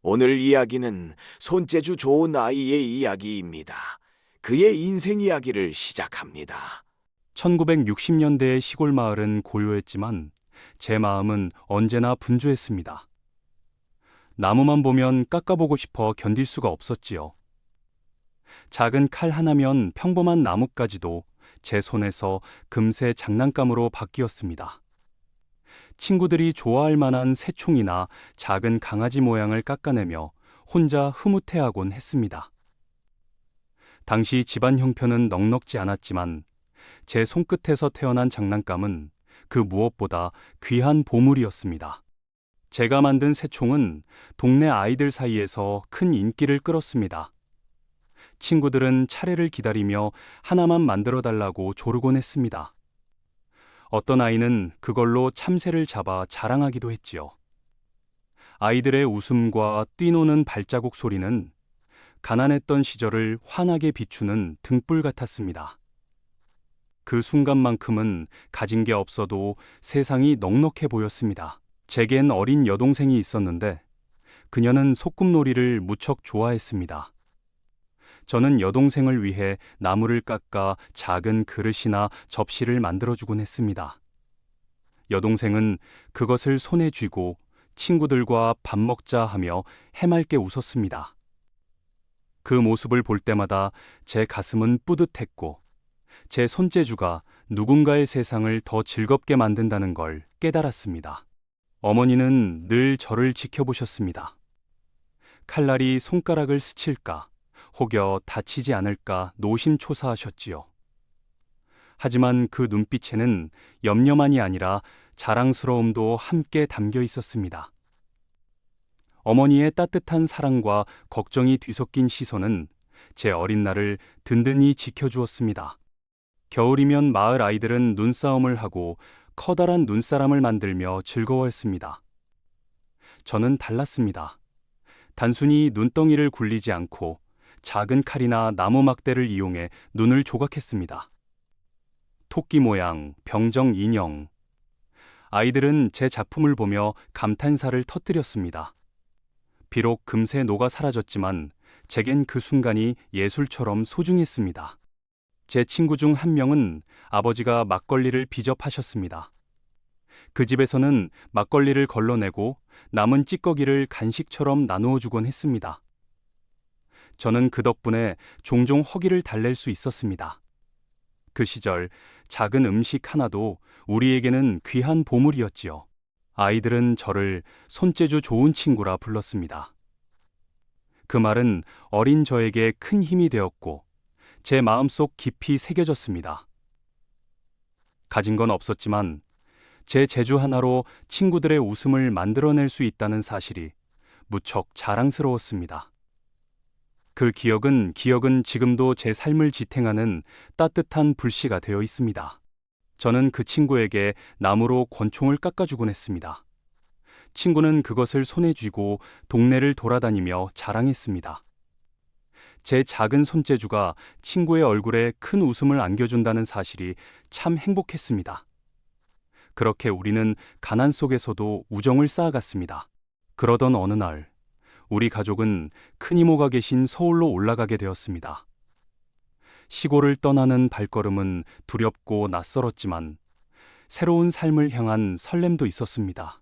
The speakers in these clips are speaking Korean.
오늘 이야기는 손재주 좋은 아이의 이야기입니다. 그의 인생 이야기를 시작합니다. 1960년대의 시골 마을은 고요했지만 제 마음은 언제나 분주했습니다. 나무만 보면 깎아보고 싶어 견딜 수가 없었지요. 작은 칼 하나면 평범한 나뭇가지도 제 손에서 금세 장난감으로 바뀌었습니다. 친구들이 좋아할 만한 새총이나 작은 강아지 모양을 깎아내며 혼자 흐뭇해하곤 했습니다. 당시 집안 형편은 넉넉지 않았지만 제 손끝에서 태어난 장난감은 그 무엇보다 귀한 보물이었습니다. 제가 만든 새총은 동네 아이들 사이에서 큰 인기를 끌었습니다. 친구들은 차례를 기다리며 하나만 만들어 달라고 조르곤 했습니다. 어떤 아이는 그걸로 참새를 잡아 자랑하기도 했지요. 아이들의 웃음과 뛰노는 발자국 소리는 가난했던 시절을 환하게 비추는 등불 같았습니다. 그 순간만큼은 가진 게 없어도 세상이 넉넉해 보였습니다. 제겐 어린 여동생이 있었는데 그녀는 소꿉놀이를 무척 좋아했습니다. 저는 여동생을 위해 나무를 깎아 작은 그릇이나 접시를 만들어주곤 했습니다. 여동생은 그것을 손에 쥐고 친구들과 밥 먹자 하며 해맑게 웃었습니다. 그 모습을 볼 때마다 제 가슴은 뿌듯했고 제 손재주가 누군가의 세상을 더 즐겁게 만든다는 걸 깨달았습니다. 어머니는 늘 저를 지켜보셨습니다. 칼날이 손가락을 스칠까, 혹여 다치지 않을까 노심초사하셨지요. 하지만 그 눈빛에는 염려만이 아니라 자랑스러움도 함께 담겨 있었습니다. 어머니의 따뜻한 사랑과 걱정이 뒤섞인 시선은 제 어린 날을 든든히 지켜주었습니다. 겨울이면 마을 아이들은 눈싸움을 하고 커다란 눈사람을 만들며 즐거워했습니다. 저는 달랐습니다. 단순히 눈덩이를 굴리지 않고 작은 칼이나 나무 막대를 이용해 눈을 조각했습니다. 토끼 모양, 병정 인형. 아이들은 제 작품을 보며 감탄사를 터뜨렸습니다. 비록 금세 녹아 사라졌지만 제겐 그 순간이 예술처럼 소중했습니다. 제 친구 중 한 명은 아버지가 막걸리를 비접하셨습니다. 그 집에서는 막걸리를 걸러내고 남은 찌꺼기를 간식처럼 나누어 주곤 했습니다. 저는 그 덕분에 종종 허기를 달랠 수 있었습니다. 그 시절 작은 음식 하나도 우리에게는 귀한 보물이었지요. 아이들은 저를 손재주 좋은 친구라 불렀습니다. 그 말은 어린 저에게 큰 힘이 되었고 제 마음속 깊이 새겨졌습니다. 가진 건 없었지만 제 재주 하나로 친구들의 웃음을 만들어낼 수 있다는 사실이 무척 자랑스러웠습니다. 그 기억은 지금도 제 삶을 지탱하는 따뜻한 불씨가 되어 있습니다. 저는 그 친구에게 나무로 권총을 깎아주곤 했습니다. 친구는 그것을 손에 쥐고 동네를 돌아다니며 자랑했습니다. 제 작은 손재주가 친구의 얼굴에 큰 웃음을 안겨준다는 사실이 참 행복했습니다. 그렇게 우리는 가난 속에서도 우정을 쌓아갔습니다. 그러던 어느 날, 우리 가족은 큰 이모가 계신 서울로 올라가게 되었습니다. 시골을 떠나는 발걸음은 두렵고 낯설었지만 새로운 삶을 향한 설렘도 있었습니다.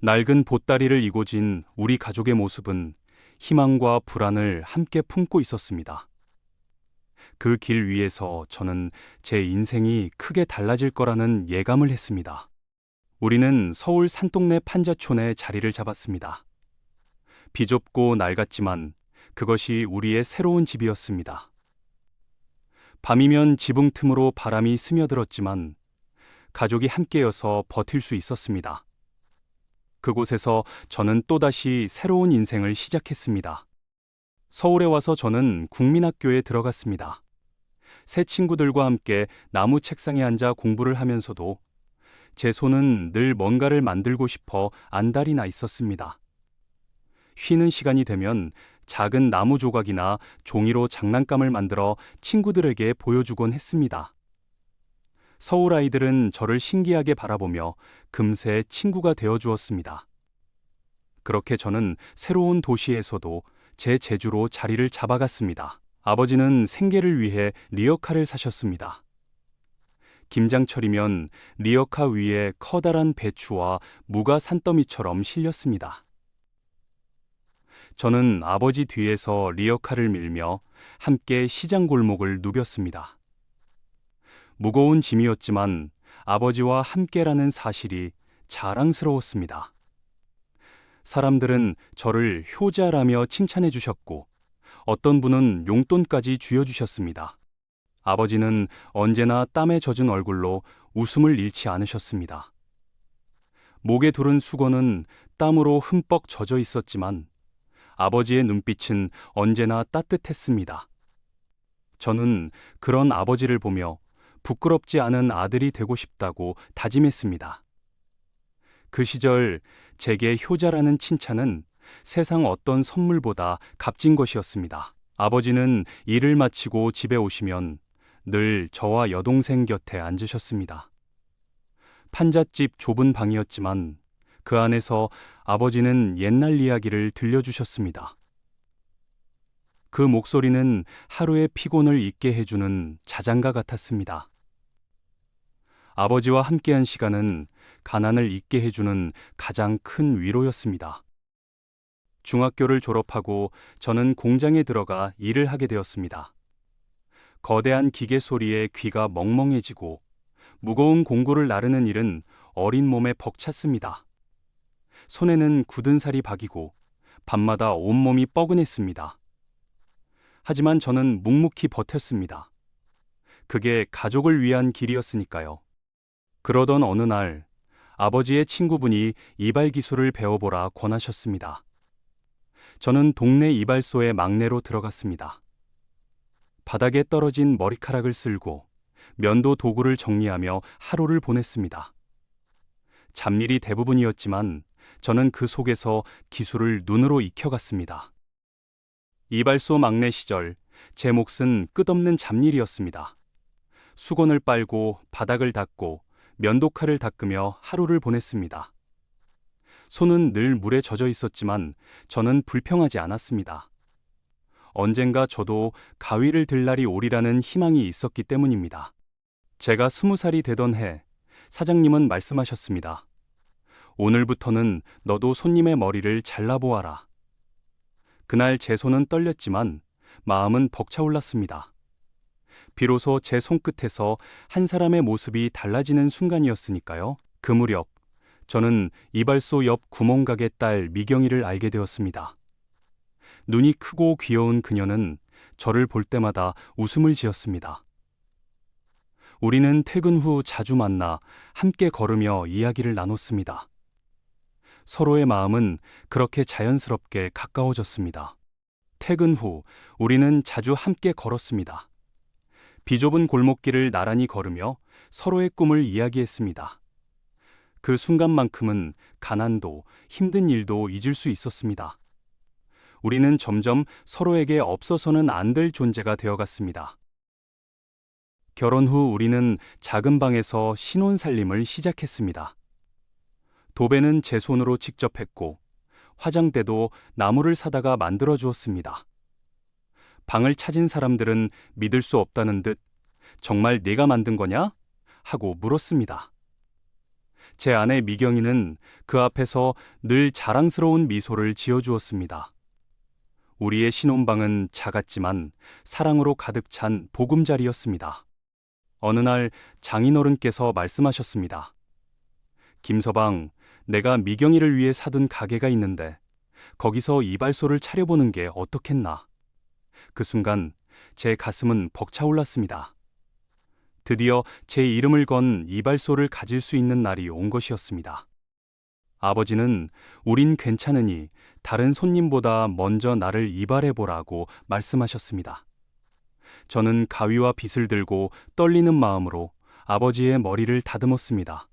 낡은 보따리를 이고 진 우리 가족의 모습은 희망과 불안을 함께 품고 있었습니다. 그 길 위에서 저는 제 인생이 크게 달라질 거라는 예감을 했습니다. 우리는 서울 산동네 판자촌에 자리를 잡았습니다. 비좁고 낡았지만 그것이 우리의 새로운 집이었습니다. 밤이면 지붕 틈으로 바람이 스며들었지만 가족이 함께여서 버틸 수 있었습니다. 그곳에서 저는 또다시 새로운 인생을 시작했습니다. 서울에 와서 저는 국민학교에 들어갔습니다. 새 친구들과 함께 나무 책상에 앉아 공부를 하면서도 제 손은 늘 뭔가를 만들고 싶어 안달이 나 있었습니다. 쉬는 시간이 되면 작은 나무 조각이나 종이로 장난감을 만들어 친구들에게 보여주곤 했습니다. 서울 아이들은 저를 신기하게 바라보며 금세 친구가 되어 주었습니다. 그렇게 저는 새로운 도시에서도 제 재주로 자리를 잡아갔습니다. 아버지는 생계를 위해 리어카를 사셨습니다. 김장철이면 리어카 위에 커다란 배추와 무가 산더미처럼 실렸습니다. 저는 아버지 뒤에서 리어카를 밀며 함께 시장 골목을 누볐습니다. 무거운 짐이었지만 아버지와 함께라는 사실이 자랑스러웠습니다. 사람들은 저를 효자라며 칭찬해 주셨고 어떤 분은 용돈까지 쥐어주셨습니다. 아버지는 언제나 땀에 젖은 얼굴로 웃음을 잃지 않으셨습니다. 목에 두른 수건은 땀으로 흠뻑 젖어 있었지만 아버지의 눈빛은 언제나 따뜻했습니다. 저는 그런 아버지를 보며 부끄럽지 않은 아들이 되고 싶다고 다짐했습니다. 그 시절 제게 효자라는 칭찬은 세상 어떤 선물보다 값진 것이었습니다. 아버지는 일을 마치고 집에 오시면 늘 저와 여동생 곁에 앉으셨습니다. 판잣집 좁은 방이었지만 그 안에서 아버지는 옛날 이야기를 들려주셨습니다. 그 목소리는 하루의 피곤을 잊게 해주는 자장가 같았습니다. 아버지와 함께한 시간은 가난을 잊게 해주는 가장 큰 위로였습니다. 중학교를 졸업하고 저는 공장에 들어가 일을 하게 되었습니다. 거대한 기계 소리에 귀가 멍멍해지고 무거운 공구를 나르는 일은 어린 몸에 벅찼습니다. 손에는 굳은 살이 박이고 밤마다 온몸이 뻐근했습니다. 하지만 저는 묵묵히 버텼습니다. 그게 가족을 위한 길이었으니까요. 그러던 어느 날 아버지의 친구분이 이발 기술을 배워보라 권하셨습니다. 저는 동네 이발소의 막내로 들어갔습니다. 바닥에 떨어진 머리카락을 쓸고 면도 도구를 정리하며 하루를 보냈습니다. 잡일이 대부분이었지만 저는 그 속에서 기술을 눈으로 익혀갔습니다. 이발소 막내 시절 제 몫은 끝없는 잡일이었습니다. 수건을 빨고 바닥을 닦고 면도칼을 닦으며 하루를 보냈습니다. 손은 늘 물에 젖어 있었지만 저는 불평하지 않았습니다. 언젠가 저도 가위를 들 날이 오리라는 희망이 있었기 때문입니다. 제가 20살이 되던 해 사장님은 말씀하셨습니다. 오늘부터는 너도 손님의 머리를 잘라보아라. 그날 제 손은 떨렸지만 마음은 벅차올랐습니다. 비로소 제 손끝에서 한 사람의 모습이 달라지는 순간이었으니까요. 그 무렵 저는 이발소 옆 구멍가게 딸 미경이를 알게 되었습니다. 눈이 크고 귀여운 그녀는 저를 볼 때마다 웃음을 지었습니다. 우리는 퇴근 후 자주 만나 함께 걸으며 이야기를 나눴습니다. 서로의 마음은 그렇게 자연스럽게 가까워졌습니다. 퇴근 후 우리는 자주 함께 걸었습니다. 비좁은 골목길을 나란히 걸으며 서로의 꿈을 이야기했습니다. 그 순간만큼은 가난도 힘든 일도 잊을 수 있었습니다. 우리는 점점 서로에게 없어서는 안 될 존재가 되어갔습니다. 결혼 후 우리는 작은 방에서 신혼살림을 시작했습니다. 도배는 제 손으로 직접 했고 화장대도 나무를 사다가 만들어 주었습니다. 방을 찾은 사람들은 믿을 수 없다는 듯 정말 네가 만든 거냐? 하고 물었습니다. 제 아내 미경이는 그 앞에서 늘 자랑스러운 미소를 지어주었습니다. 우리의 신혼방은 작았지만 사랑으로 가득 찬 보금자리였습니다. 어느 날 장인어른께서 말씀하셨습니다. 김서방, 내가 미경이를 위해 사둔 가게가 있는데 거기서 이발소를 차려보는 게 어떻겠나. 그 순간 제 가슴은 벅차올랐습니다. 드디어 제 이름을 건 이발소를 가질 수 있는 날이 온 것이었습니다. 아버지는 우린 괜찮으니 다른 손님보다 먼저 나를 이발해보라고 말씀하셨습니다. 저는 가위와 빗을 들고 떨리는 마음으로 아버지의 머리를 다듬었습니다.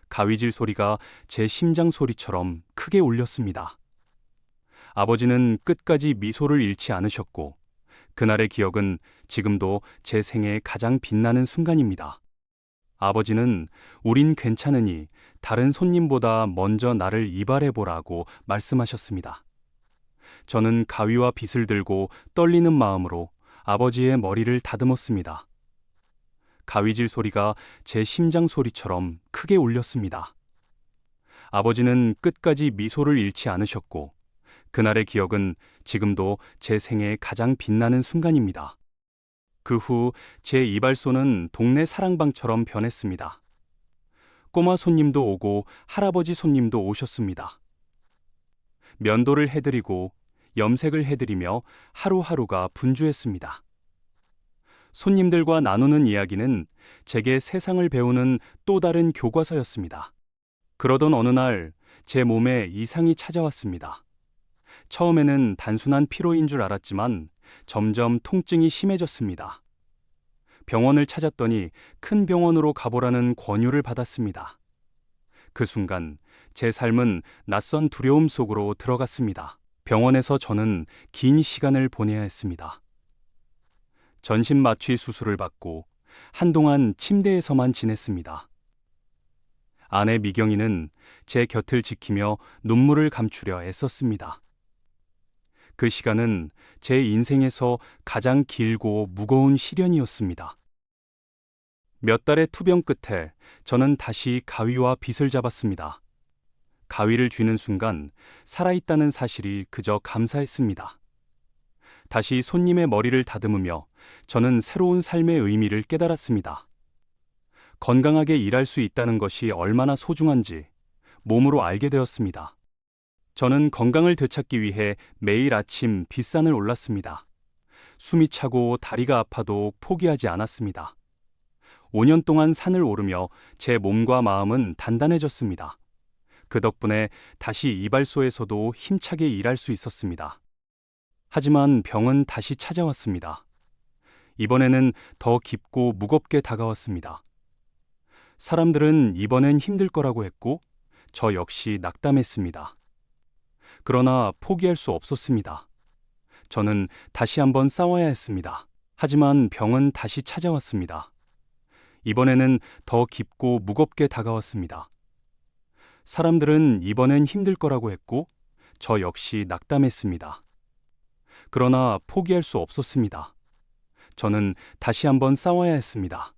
가위질 소리가 제 심장 소리처럼 크게 울렸습니다. 아버지는 끝까지 미소를 잃지 않으셨고 그날의 기억은 지금도 제 생애의 가장 빛나는 순간입니다. 아버지는 우린 괜찮으니 다른 손님보다 먼저 나를 이발해보라고 말씀하셨습니다. 저는 가위와 빗을 들고 떨리는 마음으로 아버지의 머리를 다듬었습니다. 가위질 소리가 제 심장 소리처럼 크게 울렸습니다. 아버지는 끝까지 미소를 잃지 않으셨고, 그날의 기억은 지금도 제 생애의 가장 빛나는 순간입니다. 그 후 제 이발소는 동네 사랑방처럼 변했습니다. 꼬마 손님도 오고 할아버지 손님도 오셨습니다. 면도를 해드리고 염색을 해드리며 하루하루가 분주했습니다. 손님들과 나누는 이야기는 제게 세상을 배우는 또 다른 교과서였습니다. 그러던 어느 날 제 몸에 이상이 찾아왔습니다. 처음에는 단순한 피로인 줄 알았지만 점점 통증이 심해졌습니다. 병원을 찾았더니 큰 병원으로 가보라는 권유를 받았습니다. 그 순간 제 삶은 낯선 두려움 속으로 들어갔습니다. 병원에서 저는 긴 시간을 보내야 했습니다. 전신 마취 수술을 받고 한동안 침대에서만 지냈습니다. 아내 미경이는 제 곁을 지키며 눈물을 감추려 애썼습니다. 그 시간은 제 인생에서 가장 길고 무거운 시련이었습니다. 몇 달의 투병 끝에 저는 다시 가위와 빗을 잡았습니다. 가위를 쥐는 순간 살아있다는 사실이 그저 감사했습니다. 다시 손님의 머리를 다듬으며 저는 새로운 삶의 의미를 깨달았습니다. 건강하게 일할 수 있다는 것이 얼마나 소중한지 몸으로 알게 되었습니다. 저는 건강을 되찾기 위해 매일 아침 빗산을 올랐습니다. 숨이 차고 다리가 아파도 포기하지 않았습니다. 5년 동안 산을 오르며 제 몸과 마음은 단단해졌습니다. 그 덕분에 다시 이발소에서도 힘차게 일할 수 있었습니다. 하지만 병은 다시 찾아왔습니다. 이번에는 더 깊고 무겁게 다가왔습니다. 사람들은 이번엔 힘들 거라고 했고, 저 역시 낙담했습니다. 그러나 포기할 수 없었습니다. 저는 다시 한번 싸워야 했습니다. 하지만 병은 다시 찾아왔습니다. 이번에는 더 깊고 무겁게 다가왔습니다. 사람들은 이번엔 힘들 거라고 했고, 저 역시 낙담했습니다. 그러나 포기할 수 없었습니다. 저는 다시 한번 싸워야 했습니다.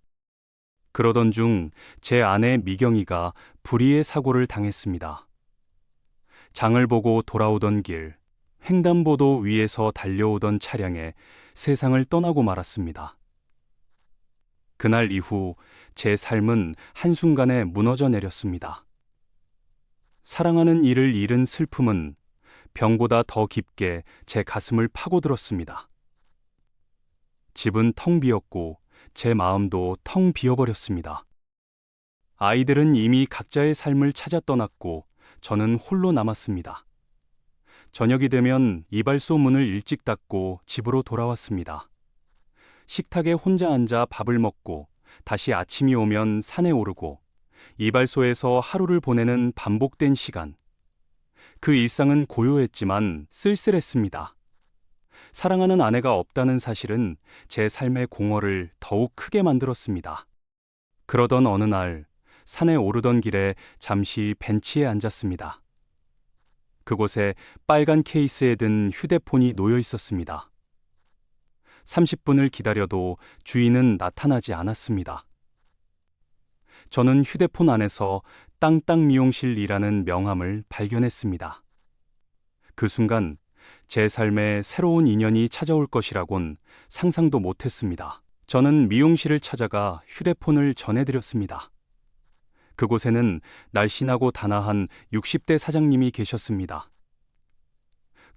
그러던 중 제 아내 미경이가 불의의 사고를 당했습니다. 장을 보고 돌아오던 길, 횡단보도 위에서 달려오던 차량에 세상을 떠나고 말았습니다. 그날 이후 제 삶은 한순간에 무너져 내렸습니다. 사랑하는 이를 잃은 슬픔은 병보다 더 깊게 제 가슴을 파고들었습니다. 집은 텅 비었고 제 마음도 텅 비어버렸습니다. 아이들은 이미 각자의 삶을 찾아 떠났고 저는 홀로 남았습니다. 저녁이 되면 이발소 문을 일찍 닫고 집으로 돌아왔습니다. 식탁에 혼자 앉아 밥을 먹고 다시 아침이 오면 산에 오르고 이발소에서 하루를 보내는 반복된 시간. 그 일상은 고요했지만 쓸쓸했습니다. 사랑하는 아내가 없다는 사실은 제 삶의 공허를 더욱 크게 만들었습니다. 그러던 어느 날 산에 오르던 길에 잠시 벤치에 앉았습니다. 그곳에 빨간 케이스에 든 휴대폰이 놓여 있었습니다. 30분을 기다려도 주인은 나타나지 않았습니다. 저는 휴대폰 안에서 땅땅 미용실이라는 명함을 발견했습니다. 그 순간 제 삶에 새로운 인연이 찾아올 것이라곤 상상도 못했습니다. 저는 미용실을 찾아가 휴대폰을 전해드렸습니다. 그곳에는 날씬하고 단아한 60대 사장님이 계셨습니다.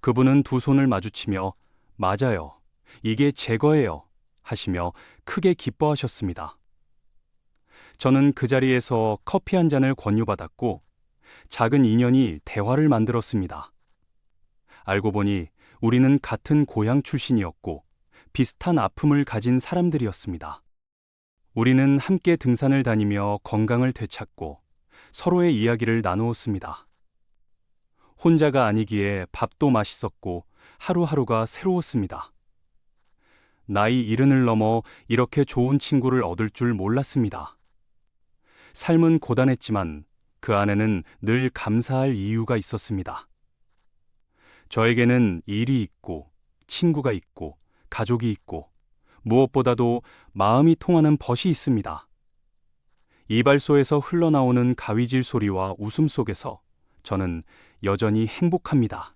그분은 두 손을 마주치며 "맞아요. 이게 제 거예요." 하시며 크게 기뻐하셨습니다. 저는 그 자리에서 커피 한 잔을 권유받았고 작은 인연이 대화를 만들었습니다. 알고 보니 우리는 같은 고향 출신이었고 비슷한 아픔을 가진 사람들이었습니다. 우리는 함께 등산을 다니며 건강을 되찾고 서로의 이야기를 나누었습니다. 혼자가 아니기에 밥도 맛있었고 하루하루가 새로웠습니다. 나이 70을 넘어 이렇게 좋은 친구를 얻을 줄 몰랐습니다. 삶은 고단했지만 그 안에는 늘 감사할 이유가 있었습니다. 저에게는 일이 있고, 친구가 있고, 가족이 있고, 무엇보다도 마음이 통하는 벗이 있습니다. 이발소에서 흘러나오는 가위질 소리와 웃음 속에서 저는 여전히 행복합니다.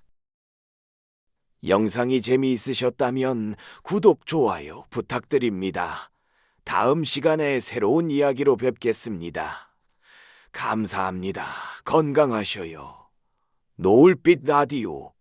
영상이 재미있으셨다면 구독, 좋아요 부탁드립니다. 다음 시간에 새로운 이야기로 뵙겠습니다. 감사합니다. 건강하셔요. 노을빛 라디오